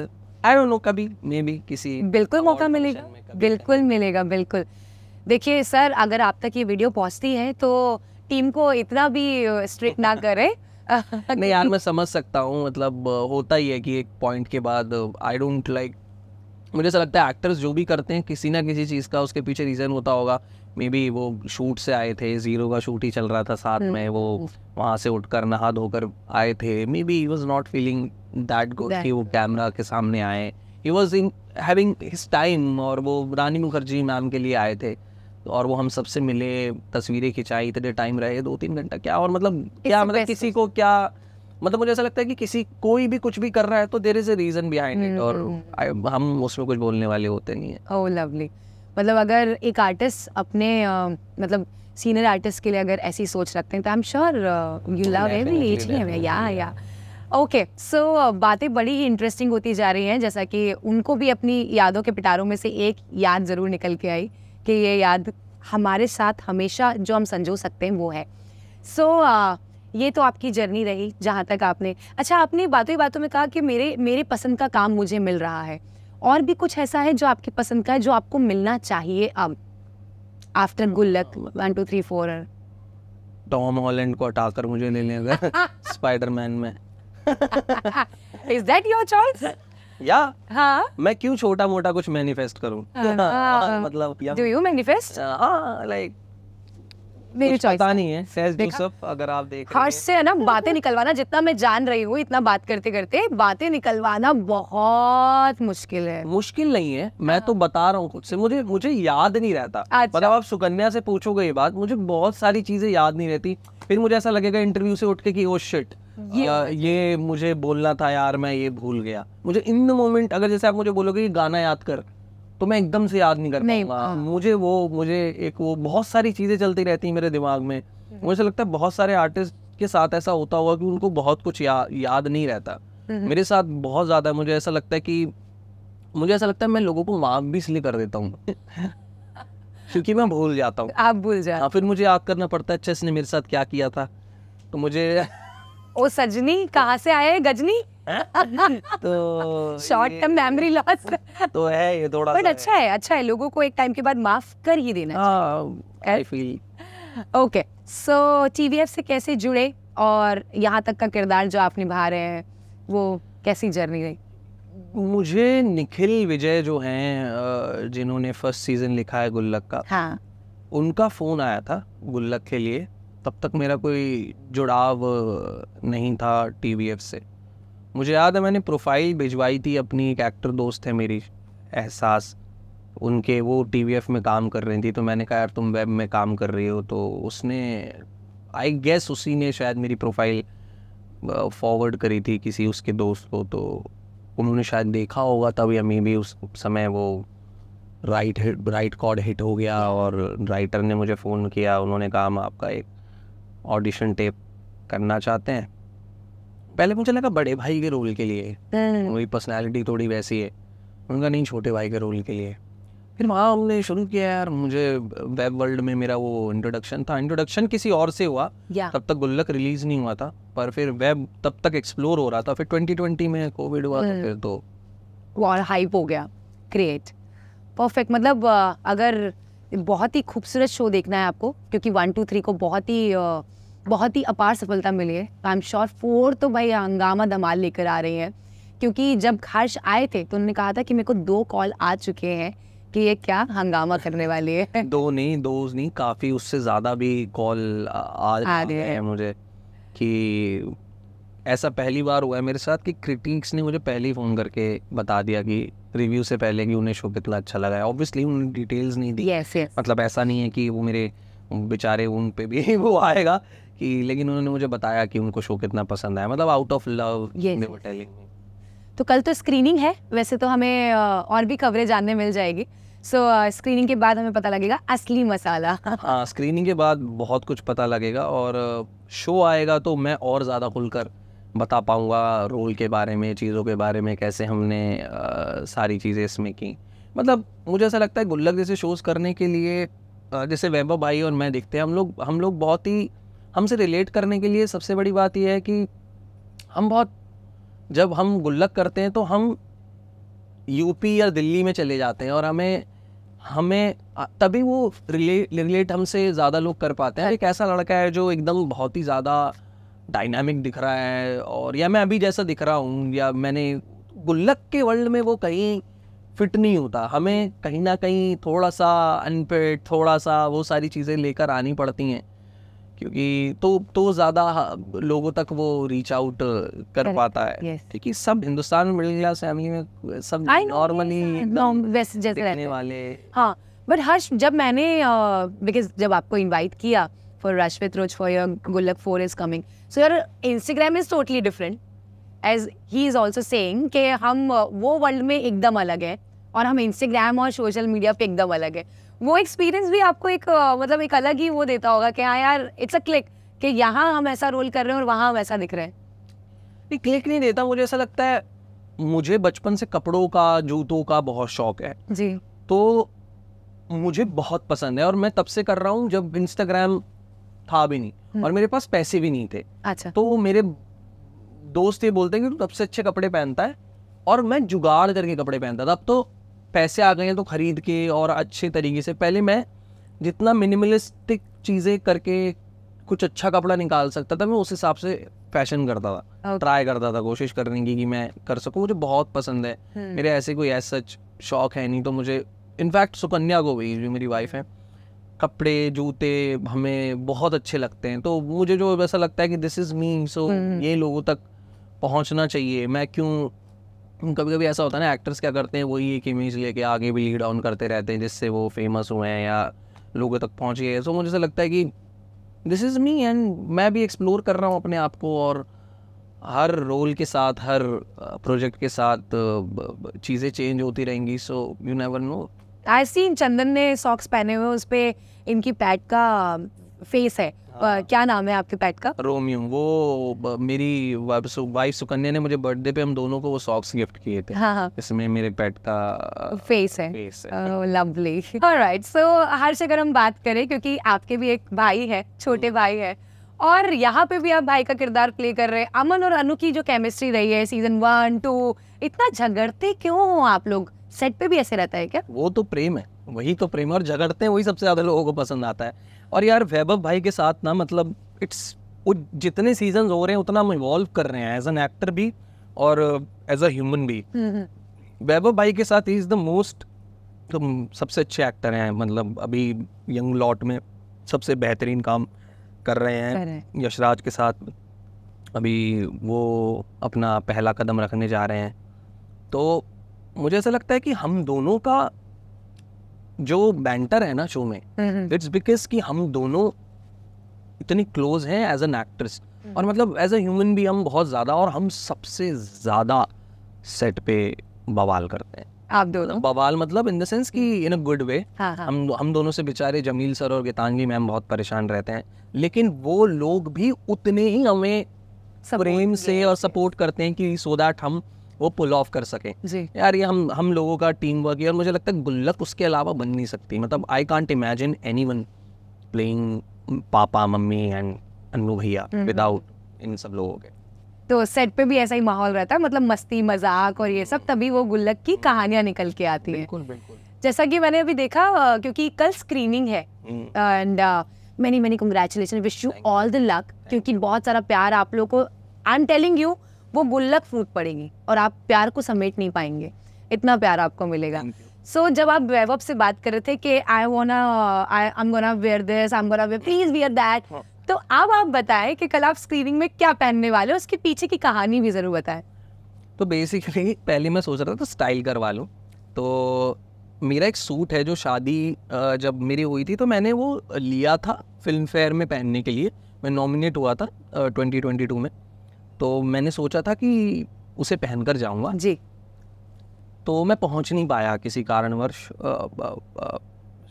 आई डोंट नो, कभी मे बी किसी बिल्कुल मौका मिलेगा, बिल्कुल मिलेगा, बिल्कुल। देखिए सर, अगर आप तक ये वीडियो पहुंचती है तो टीम को इतना भी स्ट्रिक्ट ना करें। नहीं यार, मैं समझ सकता हूँ, मतलब होता ही है कि एक पॉइंट के बाद आई डोंट लाइक, मुझे ऐसा लगता है एक्टर्स जो भी करते हैं किसी ना किसी चीज़ का उसके पीछे रीज़न होता होगा। मे बी वो शूट से आए थे, 0 का शूट ही चल रहा था साथ में, वो वहाँ से उठकर नहा धोकर आए थे, may be he was not feeling that good कि वो कैमरा के सामने आए, he was in having his time, और वो रानी मुखर्जी मैम के लिए आए थे, और वो हम सबसे मिले, तस्वीरें खिंचाई, इतने टाइम रहे 2-3 घंटा, क्या और मतलब क्या, मतलब किसी को क्या, मतलब मुझे ऐसा लगता है कि किसी कोई भी कुछ भी कर रहा है तो there is a reason behind it, और हम उसमें कुछ बोलने वाले होते नहीं है। Oh lovely. मतलब अगर एक आर्टिस्ट अपने मतलब सीनियर आर्टिस्ट के लिए अगर ऐसी सोच रखते हैं तो I am sure you love every age या ओके। सो बातें बड़ी ही इंटरेस्टिंग होती जा रही हैं, जैसा कि उनको भी अपनी यादों के पिटारों में से एक याद ज़रूर निकल के आई कि ये याद हमारे साथ हमेशा जो हम संजो सकते हैं वो है। सो ये तो आपकी जर्नी रही जहाँ तक आपने, अच्छा आपने बातों ही बातों में कहा कि मेरे पसंद का काम मुझे मिल रहा है, और भी कुछ ऐसा है जो आपकी पसंद का है जो आपको मिलना चाहिए अब आफ्टर गुल्लक 1 2 3 4? टॉम हॉलैंड को हटाकर मुझे ले लें अगर स्पाइडरमैन में। Is that your choice? या हाँ, मैं क्यों छोटा मोटा कुछ मैनिफेस्ट करूं? मतलब डू यू मैनिफेस्ट? लाइक मेरी चॉइस पता नहीं है, फैज यूसुफ अगर आप देख रहे हैं। हर्ष से है ना बातें निकलवाना, जितना मैं जान रही हूँ इतना बात करते करते बातें निकलवाना बहुत मुश्किल है। मुश्किल नहीं है, मैं तो बता रहा हूँ खुद से, मुझे याद नहीं रहता। अच्छा। मतलब आप सुकन्या से पूछोगे ये बात, मुझे बहुत सारी चीजें याद नहीं रहती, फिर मुझे ऐसा लगेगा इंटरव्यू से उठ के कि ओ शिट, ये मुझे बोलना था यार, मैं ये भूल गया। मुझे इन द मोमेंट, अगर जैसे आप मुझे बोलोगे कि गाना याद कर, तो मैं एकदम से याद नहीं कर पाऊंगा। मुझे एक वो बहुत सारी चीजें चलती रहती हैं मेरे दिमाग में, मुझे ऐसा लगता है बहुत सारे आर्टिस्ट के साथ ऐसा होता होगा कि उनको बहुत कुछ याद नहीं रहता। मेरे साथ बहुत ज़्यादा मुझे ऐसा लगता है मैं लोगों को माफ भी इसलिए कर देता हूँ क्योंकि मैं भूल जाता हूँ। आप भूल जाते? हाँ, फिर मुझे याद करना पड़ता है अच्छा इसने मेरे साथ क्या किया था, तो मुझे ओ सजनी कहाँ से आया है गजनी तो शॉर्ट टर्म मेमोरी लॉस तो है ये थोड़ा बट सा अच्छा है लोगों को एक टाइम के बाद माफ कर ही देना। I feel okay, so TVF से कैसे जुड़े और यहाँ तक का किरदार जो आप निभा रहे हैं वो कैसी जर्नी रही? मुझे निखिल विजय जो हैं जिन्होंने फर्स्ट सीजन लिखा है गुल्लक का, हाँ, उनका फ़ोन आया था गुल्लक के लिए। तब तक मेरा कोई जुड़ाव नहीं था टीवीएफ से। मुझे याद है मैंने प्रोफाइल भिजवाई थी अपनी, एक एक्टर दोस्त है मेरी एहसास, उनके वो टीवीएफ में काम कर रही थी, तो मैंने कहा यार तुम वेब में काम कर रही हो, तो उसने आई गेस उसी ने शायद मेरी प्रोफाइल फॉरवर्ड करी थी किसी उसके दोस्त को, तो उन्होंने शायद देखा होगा तब, या मे बी उस समय वो राइट कॉर्ड हिट हो गया और राइटर ने मुझे फ़ोन किया। उन्होंने कहा हम आपका एक ऑडिशन टेप करना चाहते हैं। पहले मुझे लगा बड़े भाई के रोल के लिए, वही पर्सनालिटी थोड़ी वैसी है। उनका नहीं, छोटे भाई के रोल के लिए। फिर वहाँ हमने शुरू किया यार, मुझे वेब वर्ल्ड में मेरा वो इंट्रोडक्शन किसी और से हुआ, तब तक गुल्लक रिलीज नहीं हुआ था, पर फिर वेब तब तक एक्सप्लोर हो रहा था। फिर 2020 में कोविड हुआ था, फिर तो और हाइप हो गया। Great, perfect. मतलब अगर बहुत ही खूबसूरत शो देखना है आपको, क्योंकि 1, 2, 3 को बहुत ही अपार सफलता मिली है, आई एम श्योर 4 तो भाई हंगामा धमाल लेकर आ रही है। क्योंकि जब हर्ष आए थे तो उन्होंने कहा था कि मेरे को 2 कॉल आ चुके हैं कि ये क्या हंगामा करने वाली है। 2 नहीं काफ़ी उससे ज़्यादा भी कॉल आ गए हैं मुझे, कि ऐसा पहली बार हुआ है मेरे साथ कि क्रिटिक्स ने मुझे पहले ही फ़ोन करके बता दिया कि रिव्यू से पहले कि उन्हें शो कितना अच्छा लगा है। ऑब्वियसली उन्होंने डिटेल्स नहीं दी, मतलब ऐसा नहीं है कि वो मेरे बेचारे उन पे भी वो आएगा कि, लेकिन उन्होंने मुझे बताया कि उनको शो कितना पसंद आया, मतलब out of love they were telling me. तो कल तो स्क्रीनिंग है, वैसे तो हमें और भी खबरें जानने मिल जाएगी। सो स्क्रीनिंग के बाद हमें पता लगेगा असली मसाला। हाँ, स्क्रीनिंग के बाद बहुत कुछ पता लगेगा और शो आएगा तो मैं और ज़्यादा खुलकर बता पाऊँगा रोल के बारे में, चीज़ों के बारे में, कैसे हमने सारी चीज़ें इसमें की। मतलब मुझे ऐसा लगता है गुल्लक जैसे शोज़ करने के लिए, जैसे वैभव भाई और मैं दिखते हैं, हम लोग बहुत ही, हमसे रिलेट करने के लिए सबसे बड़ी बात यह है कि जब हम गुल्लक करते हैं तो हम यूपी या दिल्ली में चले जाते हैं और हमें तभी वो रिलेट हमसे ज़्यादा लोग कर पाते हैं। एक ऐसा लड़का है जो एकदम बहुत ही ज़्यादा डायनामिक दिख रहा है, और या मैं अभी जैसा दिख रहा हूँ, या मैंने गुल्लक के वर्ल्ड में वो कहीं फिट नहीं होता। हमें कहीं ना कहीं थोड़ा सा अनफिट, थोड़ा सा वो सारी चीज़ें लेकर आनी पड़ती हैं, क्योंकि तो ज़्यादा लोगों तक वो रीच आउट कर पाता है। क्योंकि सब हिंदुस्तान में मिडिल क्लास फैमिली में सब नॉर्मली वैसे जैसे रहने वाले। हाँ, बट हर्ष, जब मैंने बिकॉज जब आपको इनवाइट किया for Rashmit Rose for your Gullak 4 is coming, so your Instagram is totally different, as he is also saying कि हम वो वर्ल्ड में एकदम अलग है और हम इंस्टाग्राम और सोशल मीडिया पे एकदम अलग है। वो एक्सपीरियंस भी आपको एक मतलब एक अलग ही वो देता होगा कि हाँ यार, इट्स अ क्लिक, कि यहाँ हम ऐसा रोल कर रहे हैं और वहाँ हम ऐसा दिख रहे हैं। नहीं, क्लिक नहीं देता। मुझे ऐसा लगता है, मुझे बचपन से कपड़ों का, जूतों का बहुत शौक है जी, तो मुझे बहुत पसंद है, और मैं तब से कर रहा हूँ जब इंस्टाग्राम था भी नहीं और मेरे पास पैसे भी नहीं थे। अच्छा, तो मेरे दोस्त ये बोलते हैं कि तू सबसे अच्छे कपड़े पहनता है, और मैं जुगाड़ करके कपड़े पहनता था। अब तो पैसे आ गए हैं तो खरीद के और अच्छे तरीके से। पहले मैं जितना मिनिमलिस्टिक चीज़ें करके कुछ अच्छा कपड़ा निकाल सकता था, मैं उस हिसाब से फैशन करता था, ट्राई करता था, कोशिश करने की कि मैं कर सकूं। मुझे बहुत पसंद है, मेरे ऐसे कोई ऐसा शौक है नहीं। तो मुझे इनफैक्ट सुकन्या को भी, जो मेरी वाइफ है, कपड़े, जूते हमें बहुत अच्छे लगते हैं। तो मुझे जो ऐसा लगता है कि दिस इज़ मी, सो ये लोगों तक पहुंचना चाहिए। मैं क्यों, कभी कभी ऐसा होता है ना, एक्टर्स क्या करते हैं, वही एक इमेज लेके आगे भी लीड ऑन करते रहते हैं जिससे वो फेमस हुए हैं या लोगों तक पहुँचे हैं। सो मुझे ऐसा लगता है कि दिस इज़ मी, एंड मैं भी एक्सप्लोर कर रहा हूँ अपने आप को, और हर रोल के साथ, हर प्रोजेक्ट के साथ चीज़ें चेंज होती रहेंगी। So you never know. I seen Chandan ने सॉक्स पहने हुए, उस पर इनकी पैट का फेस है, क्या नाम है आपके पेट का? रोमियो। वो मेरी वाइफ सुकन्या ने मुझे बर्थडे पे हम दोनों को वो सॉक्स गिफ्ट किए थे। हाँ, इसमें मेरे पेट का फेस है। लवली। ऑलराइट, सो हर्ष अगर हम बात करें, क्योंकि आपके भी एक भाई है, छोटे भाई है, और यहाँ पे भी आप भाई का किरदार प्ले कर रहे हैं। अमन और अनु की जो केमिस्ट्री रही है सीजन 1, 2, इतना झगड़ते क्यों हो आप लोग? सेट पे भी ऐसे रहता है क्या? वो तो प्रेम है, वही तो प्रेम है, और झगड़ते हैं वही सबसे ज्यादा लोगों को पसंद आता है। और यार वैभव भाई के साथ ना, मतलब जितने सीजन हो रहे हैं उतना हम इवॉल्व कर रहे हैं एज एन एक्टर भी और एज अ ह्यूमन भी। वैभव भाई के साथ ही इज द मोस्ट, तो सबसे अच्छे एक्टर हैं, मतलब अभी यंग लॉट में सबसे बेहतरीन काम कर रहे हैं। यशराज के साथ अभी वो अपना पहला कदम रखने जा रहे हैं। तो मुझे ऐसा लगता है कि हम दोनों का जो बैंटर है ना शो में, इट्स बिकॉज कि हम दोनों इतनी क्लोज हैं एज एन एक्ट्रेस, और मतलब एज अ ह्यूमन भी हम बहुत ज़्यादा, और हम सबसे ज़्यादा सेट पे बवाल करते हैं। आप दोनों बवाल मतलब इन द सेंस कि इन अ गुड वे। हम दोनों से बेचारे जमील सर और गीतांजलि मैम बहुत परेशान रहते हैं, लेकिन वो लोग भी उतने ही हमें प्रेम से और सपोर्ट करते हैं कि सो दैट हम वो पुल ऑफ कर सकें जी। यार ये हम लोगों का टीम वर्क है, और मुझे लगता है गुल्लक उसके अलावा बन नहीं सकती। मतलब I can't imagine anyone playing papa mummy and Annu भैया विदाउट इन सब लोगों के। तो सेट पे भी ऐसा ही माहौल रहता है, मतलब मस्ती मजाक और ये सब, तभी वो गुल्लक की कहानियां निकल के आती हैं। बिल्कुल बिल्कुल। जैसा कि मैंने अभी देखा, क्योंकि कल स्क्रीनिंग है, and many many congratulation, wish you all the luck, क्योंकि बहुत सारा प्यार आप लोगों को, आई एम टेलिंग यू, वो गुल्लक फूट पड़ेगी और आप प्यार को समेट नहीं पाएंगे, इतना प्यार आपको मिलेगा। सो जब आप वैभव से बात कर रहे थे कि I am gonna wear this, I am gonna wear, please wear that, तो अब आप बताएं कि कल आप स्क्रीनिंग में क्या पहनने वाले हो, उसके पीछे की कहानी भी जरूर बताएं। तो बेसिकली पहले मैं सोच रहा था स्टाइल करवा लूँ, तो मेरा एक सूट है जो शादी जब मेरी हुई थी तो मैंने वो लिया था फिल्म फेयर में पहनने के लिए, मैं नॉमिनेट हुआ था 2022 में, तो मैंने सोचा था कि उसे पहनकर जाऊंगा जी। तो मैं पहुंच नहीं पाया किसी कारणवश,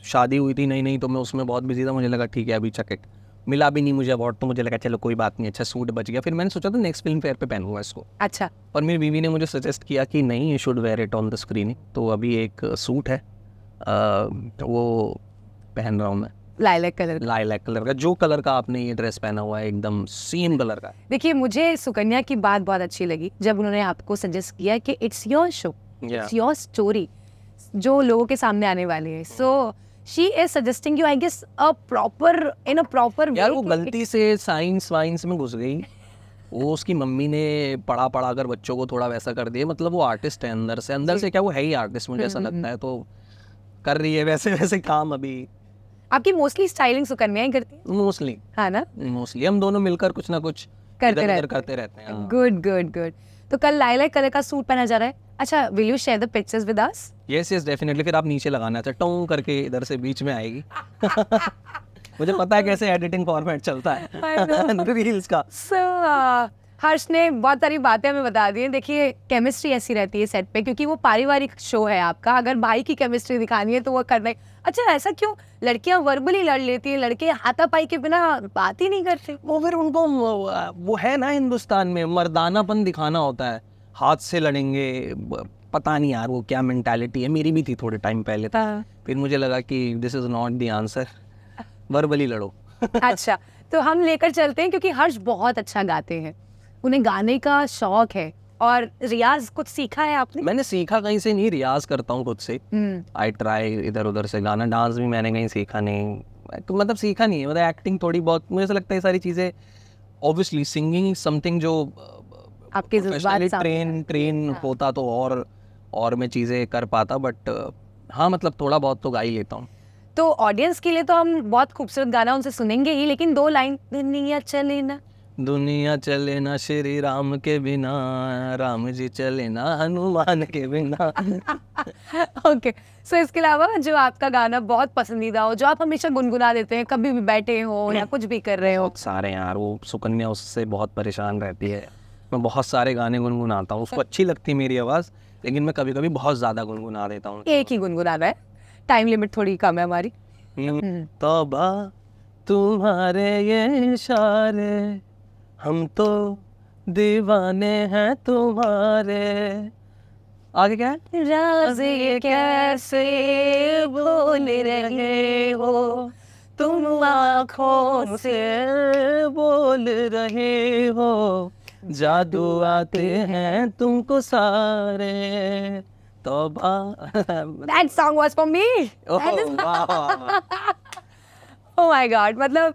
शादी हुई थी नहीं तो मैं उसमें बहुत बिजी था। मुझे लगा ठीक है अभी चकेट मिला भी नहीं मुझे अवार्ड, तो मुझे लगा चलो कोई बात नहीं, अच्छा सूट बच गया। फिर मैंने सोचा था नेक्स्ट फिल्म फेयर पे पहनूंगा इसको। अच्छा। और मेरी बीवी ने मुझे सजेस्ट किया कि नहीं you should wear it on the screening, तो अभी एक सूट है वो पहन रहा हूँ मैं, लाइलैक कलर का, जो कलर का आपने ये ड्रेस पहना हुआ है एकदम सेम कलर का। देखिए मुझे सुकन्या की बात बहुत अच्छी लगी जब उन्होंने आपको सजेस्ट किया कि it's your show, it's your story जो लोगों के सामने आने वाली है। So she is suggesting you, I guess in a proper way. यार वो गलती से साइंस वाइंस में घुस गई, वो उसकी मम्मी ने पढ़ा कर बच्चों को थोड़ा वैसा कर दिया। मतलब वो आर्टिस्ट है अंदर से क्या वो है ही आर्टिस्ट, मुझे ऐसा लगता है, तो कर रही है वैसे काम। अभी आपकी मोस्टली स्टाइलिंग सुकन्या ही करती है? मोस्टली, हाँ ना, मोस्टली हम दोनों मिलकर कुछ ना कुछ करते रहते हैं। गुड। तो कल लाइलैक कलर का सूट पहना जा रहा है। अच्छा, will you share the pictures with us? Yes definitely. फिर आप नीचे लगाना चाहिए, टों करके इधर से बीच में आएगी। मुझे पता है कैसे एडिटिंग फॉर्मेट चलता है रील्स का। हर्ष ने बहुत सारी बातें हमें बता दी हैं। देखिए केमिस्ट्री ऐसी रहती है सेट पे, क्योंकि वो पारिवारिक शो है आपका, अगर भाई की केमिस्ट्री दिखानी है तो वो करना ही। अच्छा, ऐसा क्यों लड़कियां वर्बली लड़ लेती हैं, लड़के हाथापाई के बिना बात ही नहीं करते? वो फिर उनको वो है ना, हिंदुस्तान में मर्दानापन दिखाना होता है, हाथ से लड़ेंगे। पता नहीं यार वो क्या मेंटालिटी है, मेरी भी थी थोड़े टाइम पहले था। फिर मुझे लगा कि this is not the answer, verbally लड़ो। अच्छा, तो हम लेकर चलते हैं, क्योंकि हर्ष बहुत अच्छा गाते हैं, उन्हें गाने का शौक है। और रियाज कुछ सीखा है आपने? मैंने सीखा कहीं से नहीं, रियाज करता हूँ खुद से। आई ट्राई इधर उधर से गाना, डांस भी मैंने कहीं सीखा नहीं, मतलब सीखा नहीं है। मतलब एक्टिंग थोड़ी बहुत, मुझे ऐसा लगता है सारी चीज़ें, ऑब्वियसली सिंगिंग समथिंग जो आपके जज्बात ट्रेन होता तो और मैं चीज़ें कर पाता, बट हाँ मतलब थोड़ा बहुत तो गा ही लेता हूँ। तो ऑडियंस के लिए तो हम बहुत खूबसूरत गाना उनसे सुनेंगे ही, लेकिन 2 लाइन। दुनिया चले ना श्री राम के बिना, राम जी चले ना हनुमान के बिना। ओके, सो इसके अलावा जो आपका गाना बहुत पसंदीदा हो, जो आप हमेशा गुनगुना देते हैं, कभी भी बैठे हो या कुछ भी कर रहे हो? बहुत सारे यार, वो सुकन्या उससे बहुत परेशान रहती है, मैं बहुत सारे गाने गुनगुनाता हूँ, उसको अच्छी लगती है मेरी आवाज़, लेकिन मैं कभी कभी बहुत ज़्यादा गुनगुना देता हूँ। एक ही गुनगुनाना है, टाइम लिमिट थोड़ी कम है हमारी। तौबा तुम्हारे ये इशारे, हम तो दीवाने हैं तुम्हारे। आगे क्या है? राज़ ये कैसे बोल रहे हो तुम आँखों से, बोल रहे हो, जादू आते हैं तुमको सारे, तौबा। That song was for me. Oh my God, मतलब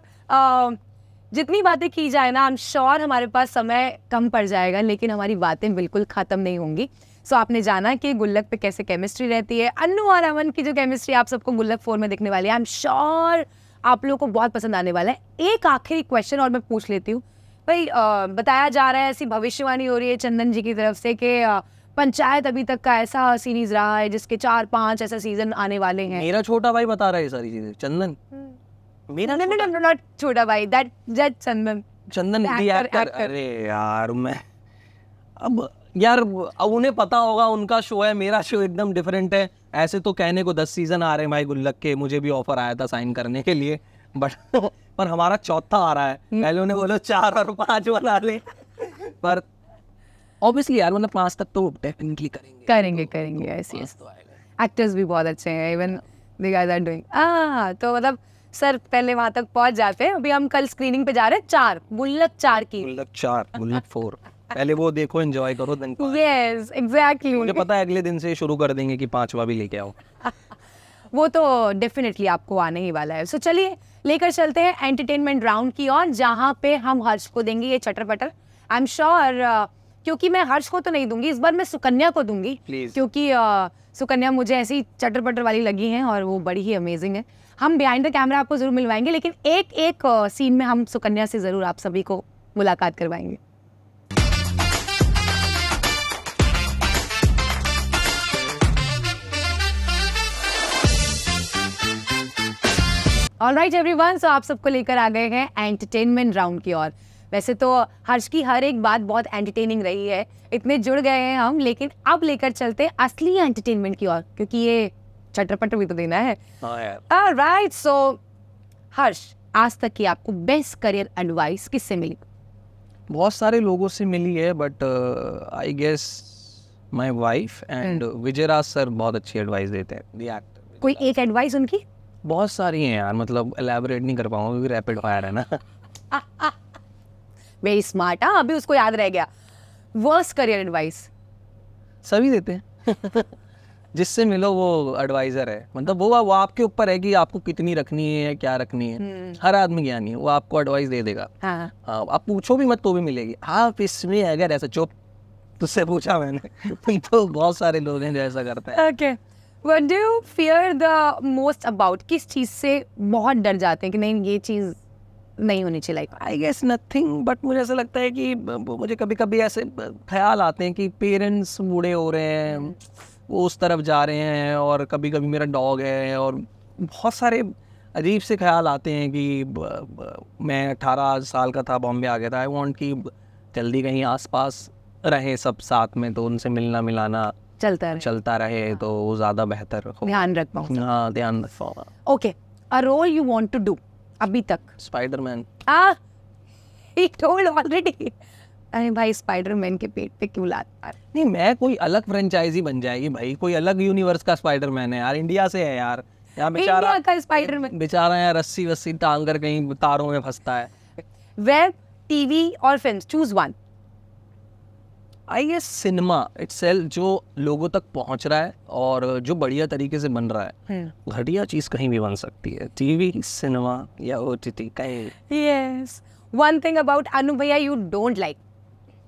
जितनी बातें की जाए ना, आई एम श्योर हमारे पास समय कम पड़ जाएगा, लेकिन हमारी बातें बिल्कुल ख़त्म नहीं होंगी। सो आपने जाना कि गुल्लक पे कैसे केमिस्ट्री रहती है। अन्नू और अमन की जो केमिस्ट्री आप सबको गुल्लक 4 में दिखने वाली है, आई एम श्योर आप लोगों को बहुत पसंद आने वाला है। एक आखिरी क्वेश्चन और मैं पूछ लेती हूँ भाई, बताया जा रहा है, ऐसी भविष्यवाणी हो रही है चंदन जी की तरफ से कि पंचायत अभी तक का ऐसा सीरीज रहा है जिसके 4-5 ऐसा सीजन आने वाले हैं। मेरा छोटा भाई बता रहा है ये सारी चीजें, चंदन। मेरा नॉट छोटा भाई, that Chandan Chandan Actor, the actor। actor। अरे यार मैं अब यार अब उन्हें पता होगा, उनका शो है, मेरा शो एकदम डिफरेंट है। ऐसे तो कहने को 10 सीजन आ रहे हैं भाई गुल्लक के, मुझे भी ऑफर आया था साइन करने के लिए, बट पर हमारा चौथा आ रहा है। पहले उन्हें बोलो 4 और 5 बना ले, पर ऑब्वियसली यार मतलब 5 तक तो डेफिनेटली करेंगे ऐसे एक्टर्स भी बहुत अच्छे हैं, even the guys are doing. तो मतलब सर पहले वहां तक पहुंच जाते हैं। अभी हम कल स्क्रीनिंग पे जा रहे हैं 4 गुल्लक 4 की। गुल्लक 4 गुल्लक 4 पहले वो देखो, एंजॉय करो, देन यस एग्जैक्टली। मुझे पता है अगले दिन से शुरू कर देंगे कि 5वां भी लेके आओ। वो तो डेफिनेटली आपको आने ही वाला है। सो चलिए लेकर चलते हैं एंटरटेनमेंट राउंड की ओर, जहाँ पे हम हर्ष को देंगे ये चटर पटर। आई एम श्योर क्योंकि मैं हर्ष को तो नहीं दूंगी इस बार, मैं सुकन्या को दूंगी। Please. क्योंकि सुकन्या मुझे ऐसी चटर पटर वाली लगी हैं और वो बड़ी ही अमेजिंग है। हम बिहाइंड द कैमरा आपको जरूर मिलवाएंगे, लेकिन एक सीन में हम सुकन्या से जरूर आप सभी को मुलाकात करवाएंगे। ऑलराइट एवरीवन, सो आप सबको लेकर आ गए हैं एंटरटेनमेंट राउंड की ओर। वैसे तो हर्ष की हर एक बात बहुत एंटरटेनिंग रही है, इतने जुड़ गए हैं हम, लेकिन अब लेकर चलते हैं असली एंटरटेनमेंट की ओर, क्योंकि ये चटर-पटर भी तो देना है। हाँ यार। ऑलराइट, सो हर्ष आज तक की आपको बेस्ट करियर एडवाइस किससे मिली? बहुत सारे लोगों से मिली है, but I guess my wife and Vijay Raj sir बहुत अच्छी एडवाइस देते हैं, द एक्टर। कोई एक एडवाइस उनकी? बहुत सारी हैं यार, मतलब एलैबोरेट नहीं कर पाऊंगा क्योंकि रैपिड फायर है ना। Very smart. अभी उसको याद रह गया। Worst career advice? सभी देते हैं। जिससे मिलो वो एडवाइजर है, मतलब वो आपके ऊपर है कि आपको कितनी रखनी है, क्या रखनी है। हर आदमी ज्ञानी है, वो आपको एडवाइस दे देगा। हाँ। आप पूछो भी मत तो भी मिलेगी। आप इसमें अगर ऐसा चुप, तुझसे पूछा मैंने। तो बहुत सारे लोग हैं जो ऐसा करते हैं। Okay. What do you fear the most about? किस चीज से बहुत डर जाते हैं कि नहीं ये चीज नहीं होनी चाहिए life? I guess nothing, but मुझे ऐसा लगता है कि मुझे कभी कभी ऐसे ख्याल आते हैं कि पेरेंट्स बूढ़े हो रहे हैं, वो उस तरफ जा रहे हैं, और कभी कभी मेरा डॉग है, और बहुत सारे अजीब से ख्याल आते हैं कि मैं 18 साल का था, बॉम्बे आ गया था। आई वांट कि जल्दी कहीं आसपास रहे सब साथ में, तो उनसे मिलना मिलाना चलता रहे तो वो ज़्यादा बेहतर हो। ध्यान रख पाऊँ। हाँ, ध्यान रख पाऊँ। Okay, a role you want to do अभी तक? स्पाइडरमैन। He told already. अरे भाई स्पाइडरमैन के पेट पे क्यों लाता? नहीं, मैं कोई अलग फ्रेंचाइजी बन जाएगी भाई, कोई अलग यूनिवर्स का स्पाइडरमैन है यार, इंडिया से है यार। यहाँ बेचारा इंडिया का स्पाइडरमैन बेचारा यार रस्सी वस्सी टांग कर कहीं तारों में फंसता है। वेब, टीवी और film, choose one. I guess cinema itself, जो लोगों तक पहुंच रहा है और जो बढ़िया तरीके से बन रहा है। घटिया चीज कहीं भी बन सकती है, टीवी, सिनेमा या ओटीटी कहीं। यस, वन थिंग अबाउट अनु भैया यू डोंट लाइक?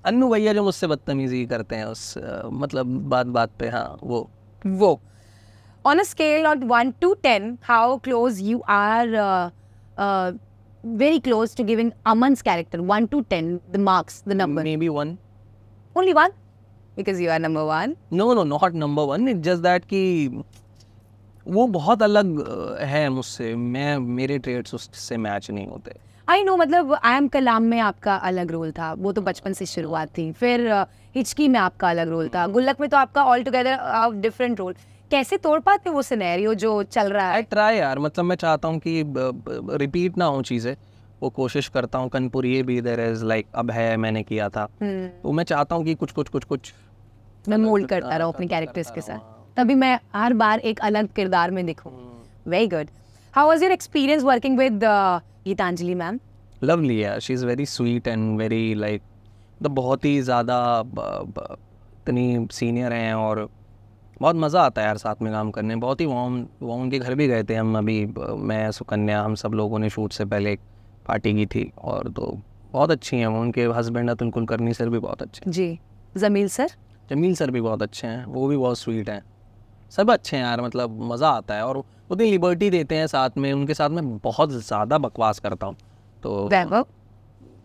अन्नू भैया जो मुझसे बदतमीजी करते हैं उस मतलब बात पे। हाँ, वो on a scale of 1 to 10 how close you are very close to giving Aman's character 1 to 10 the marks, the number? Maybe 1. Only 1? Because you are number 1? No, not number 1. It's just that कि वो बहुत अलग है मुझसे, मेरे trades उससे match नहीं होते। आई नो, मतलब आई एम कलाम में आपका अलग रोल था, वो तो बचपन से शुरुआत थी। फिर हिचकी में आपका अलग रोल था, गुल्लक में तो आपका ऑल टुगेदर डिफरेंट रोल। कैसे तोड़ पाते हो वो सिनेरियो जो चल रहा है? आई ट्राई यार, मतलब मैं चाहता हूँ कि रिपीट ना हो चीज़ें, वो कोशिश करता हूँ। कनपुरिये भी देयर इज लाइक अब है, मैंने किया था, तो मैं चाहता हूँ कि कुछ मैं मोल्ड करता रहूँ अपने कैरेक्टर्स के साथ, तभी मैं हर बार एक अलग किरदार में दिखूँ। Very good. How was your experience working with Geetanjali ma'am? Lovely यार, she is very sweet and very like बहुत ही ज़्यादा इतनी सीनियर हैं, और बहुत मज़ा आता है यार साथ में काम करने। बहुत ही वो उनके घर भी गए थे हम अभी, मैं सुकन्या, हम सब लोगों ने शूट से पहले एक पार्टी की थी, और तो बहुत अच्छी हैं वो। उनके हस्बैंड अतुल कुलकर्णी सर भी बहुत अच्छे हैं जी। जमील सर भी बहुत अच्छे हैं, वो भी बहुत स्वीट हैं, सब अच्छे हैं यार। मतलब मज़ा आता है, और उतनी लिबर्टी देते हैं साथ में। उनके साथ मैं बहुत ज़्यादा बकवास करता हूँ, तो वैभव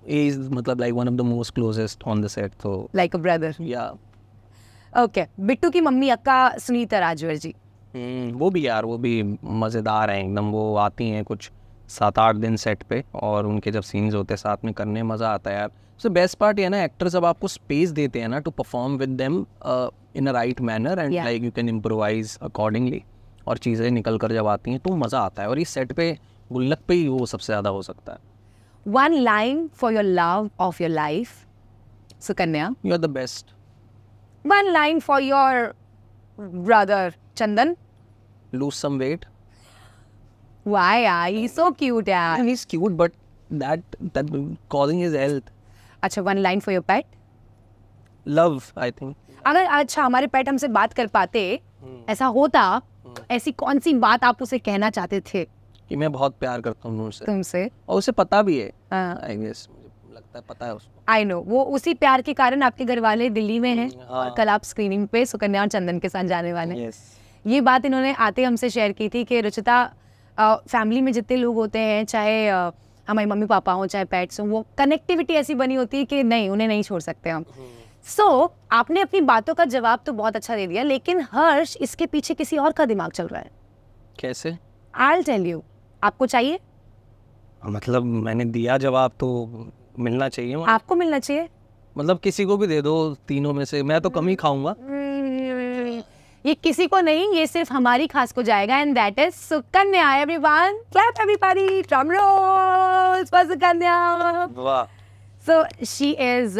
इज मतलब like one of the most closest on the set, तो लाइक अ ब्रदर। या ओके। बिट्टू की मम्मी अक्का सुनीता राजवर जी, वो भी यार, वो भी मज़ेदार हैं एकदम। वो आती हैं कुछ 7-8 दिन सेट पे, और उनके जब सीन्स होते हैं साथ में करने मज़ा आता है यार। सबसे बेस्ट पार्ट ये ना, एक्टर जब आपको स्पेस देते हैं ना to perform with them in a right manner, and like you can improvise accordingly, और चीज़ें निकल कर जब आती हैं तो मज़ा आता है। और इस सेट पे गुल्लक पे ही वो सबसे ज़्यादा हो सकता है। One line for your love of your life, Sukanya. You are the best. One line for your brother Chandan. Lose some weight. Why? He's so cute, यार. He's cute, but that causing his health. अच्छा, one line for your pet. Love, I think. अगर अच्छा हमारे पेट हमसे बात कर पाते, ऐसा होता, ऐसी कौन सी बात आप उसे कहना चाहते थे? कि मैं बहुत प्यार करता हूँ तुमसे, और उसे पता भी है। I guess, मुझे लगता है पता है उसको। I know, वो उसी प्यार के कारण आपके घर वाले दिल्ली में हैं, और कल आप स्क्रीनिंग पे सुकन्या और चंदन के साथ जाने वाले हैं। ये बात इन्होंने आते हमसे शेयर की थी कि रुचिता, फैमिली में जितने लोग होते हैं, चाहे हमारे मम्मी पापा हों चाहे पेट्स हों, वो कनेक्टिविटी ऐसी बनी होती है कि नहीं, उन्हें नहीं छोड़ सकते हम। आपने अपनी बातों का जवाब तो बहुत अच्छा दे दिया, लेकिन हर्ष, इसके पीछे किसी और का दिमाग चल रहा है। कैसे? I'll tell you. आपको चाहिए? मतलब मैंने दिया जवाब, तो मिलना चाहिए। आपको मिलना चाहिए। मतलब किसी को भी दे दो तीनों में से, मैं तो कम ही खाऊंगा। ये किसी को नहीं, ये सिर्फ हमारी खास को जाएगा, and that is Sukanya. Everyone clap everybody, drum rolls for Sukanya. वाह। So she is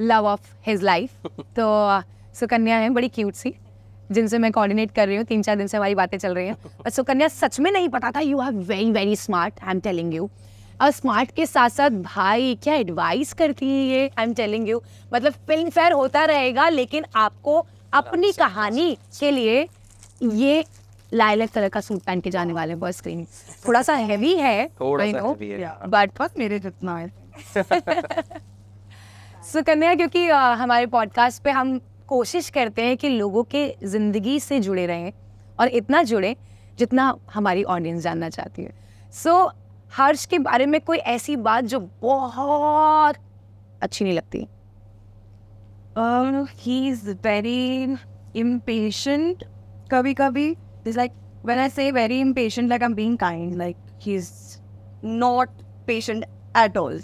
love of his life. तो सुकन्या है बड़ी क्यूट सी, जिनसे मैं कोऑर्डिनेट कर रही हूँ, 3-4 दिन से हमारी बातें चल रही हैं। और सुकन्या, सच में नहीं पता था, you are very very smart, I am telling you. और स्मार्ट के साथ साथ भाई क्या एडवाइस करती है ये, आई एम टेलिंग यू। मतलब फिल्म फेयर होता रहेगा, लेकिन आपको अपनी कहानी के लिए ये लाइलैक कलर का सूट पहन के जाने वाले हैं बस स्क्रीन। थोड़ा सा हैवी है, बट मेरे जितना है। सुकन्या, क्योंकि हमारे पॉडकास्ट पे हम कोशिश करते हैं कि लोगों के जिंदगी से जुड़े रहें, और इतना जुड़े जितना हमारी ऑडियंस जानना चाहती है। सो हर्ष के बारे में कोई ऐसी बात जो बहुत अच्छी नहीं लगती? He's very impatient. Kabhi it's like when I say very impatient, like I'm being kind, like he's not patient at all.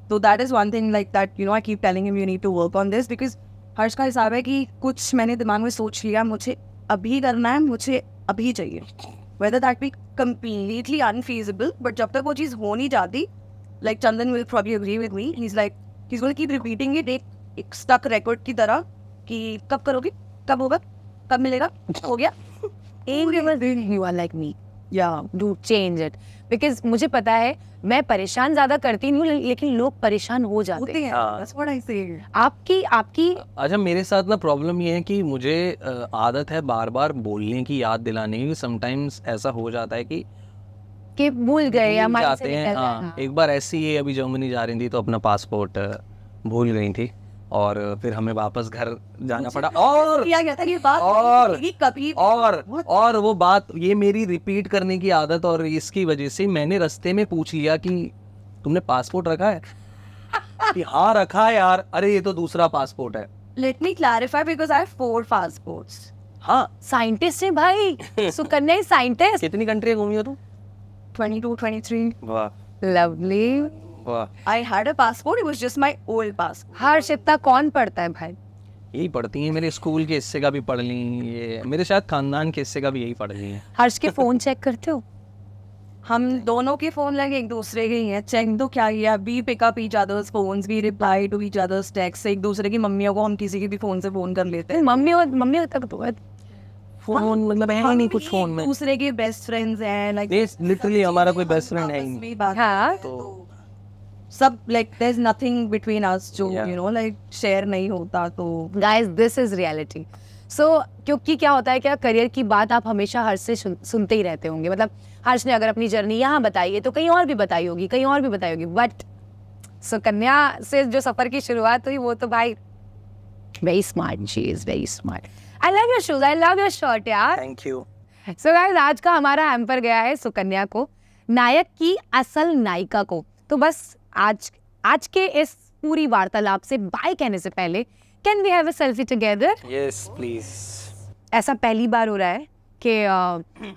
So that is one thing like that, you know, I keep telling him you need to work on this, because हर्ष का हिसाब है कि कुछ मैंने दिमाग में सोच लिया, मुझे अभी करना है, मुझे अभी चाहिए, whether that be completely unfeasible, but जब तक वो चीज़ हो नहीं जाती, like Chandan will probably agree with me, he's going to keep repeating it, एक स्टक रिकॉर्ड की तरह, कि कब करोगे, कब होगा, कब मिलेगा, हो गया। You are like me. Yeah, do change it. Because मुझे पता है, मैं परेशान ज़्यादा करती नहीं हूँ, लेकिन लोग परेशान हो जाते हैं। That's what I say. आपकी अच्छा, मेरे साथ ना प्रॉब्लम ये है कि मुझे आदत है बार बार बोलने की, याद दिलाने की। समटाइम्स ऐसा हो जाता है कि भूल गए या माइंड से निकल गए। हाँ, एक बार ऐसी ही अभी जर्मनी जा रही थी, तो अपना पासपोर्ट भूल गई थी, और फिर हमें वापस घर जाना पड़ा। और किया गया था ये बात, कभी और वो बात, ये मेरी रिपीट करने की आदत, और इसकी वजह से मैंने रास्ते में पूछ लिया कि तुमने पासपोर्ट रखा है? कि हाँ रखा है यार। अरे ये तो दूसरा पासपोर्ट है। Let me clarify because I have 4 passports. हाँ, साइंटिस्ट है भाई। सुकन्या साइंटिस्ट। कितनी कंट्री घूमी हो तुम? 22, 23. वाह, लवली। वाह। I had a passport, it was just my old passport. हर्ष, इतना कौन पढ़ता है भाई? यही पढ़ती हैं, मेरे स्कूल के हिस्से का भी पढ़ ली, ये मेरे शायद खानदान के हिस्से का भी यही पढ़ ली हैं। हर्ष के फोन चेक करते हो? हम दोनों के फोन लगे एक दूसरे के ही हैं, चेक तो क्या किया, we pick up each others phones, we reply to each others text, एक दूसरे की मम्मियों को हम किसी के भी फोन से फोन कर लेते हैं। मम्मी तक तो फोन मतलब है ही नहीं कुछ फोन में, दूसरे के बेस्ट फ्रेंड्स हैं, लाइक लिटरली हमारा कोई बेस्ट फ्रेंड है ही नहीं। हाँ तो सब like there is nothing between us जो Yeah. You know like share नहीं होता। तो guys this is reality. So क्योंकि क्या होता है, क्या करियर की बात आप हमेशा हर्ष से सुनते ही रहते होंगे, मतलब हर्ष ने अगर अपनी जर्नी यहाँ बताई है तो कहीं और भी बताई होगी, कहीं और भी बताई होगी, बट सुकन्या से जो सफर की शुरुआत हुई वो तो भाई very smart, she is very smart. I love your shoes, I love your shirt यार। Thank you. सो गाइस आज का हमारा हैम्पर गया है सुकन्या को, नायक की असल नायिका को। तो बस आज के इस पूरी वार्तालाप से बाय कहने से पहले can we have a selfie together? Yes please. ऐसा पहली बार हो रहा है कि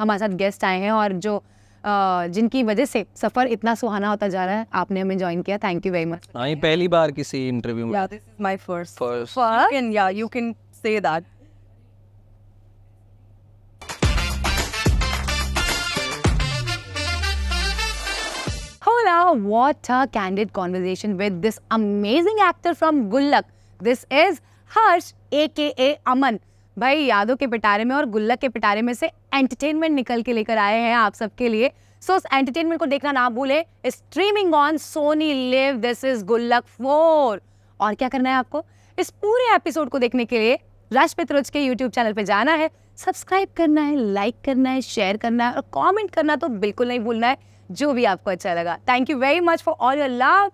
हमारे साथ गेस्ट आए हैं और जो जिनकी वजह से सफर इतना सुहाना होता जा रहा है, आपने हमें ज्वाइन किया, थैंक यू वेरी मच। हाँ, ये पहली बार किसी इंटरव्यू में। या this is my first First. You can say that. Hola, what a candid conversation with this amazing actor from Gullak. This is Harsh aka Aman. भाई यादों के पिटारे में और गुल्लक के पिटारे में से एंटरटेनमेंट निकल के लेकर आए हैं आप सबके लिए। सो उस एंटरटेनमेंट को देखना ना भूलें, streaming on Sony live. This is गुल्लक 4। और क्या करना है आपको, इस पूरे एपिसोड को देखने के लिए राजपूत रुच के यूट्यूब चैनल पे जाना है, सब्सक्राइब करना है, लाइक करना है, शेयर करना है और कमेंट करना तो बिल्कुल नहीं भूलना है, जो भी आपको अच्छा लगा। Thank you very much for all your love.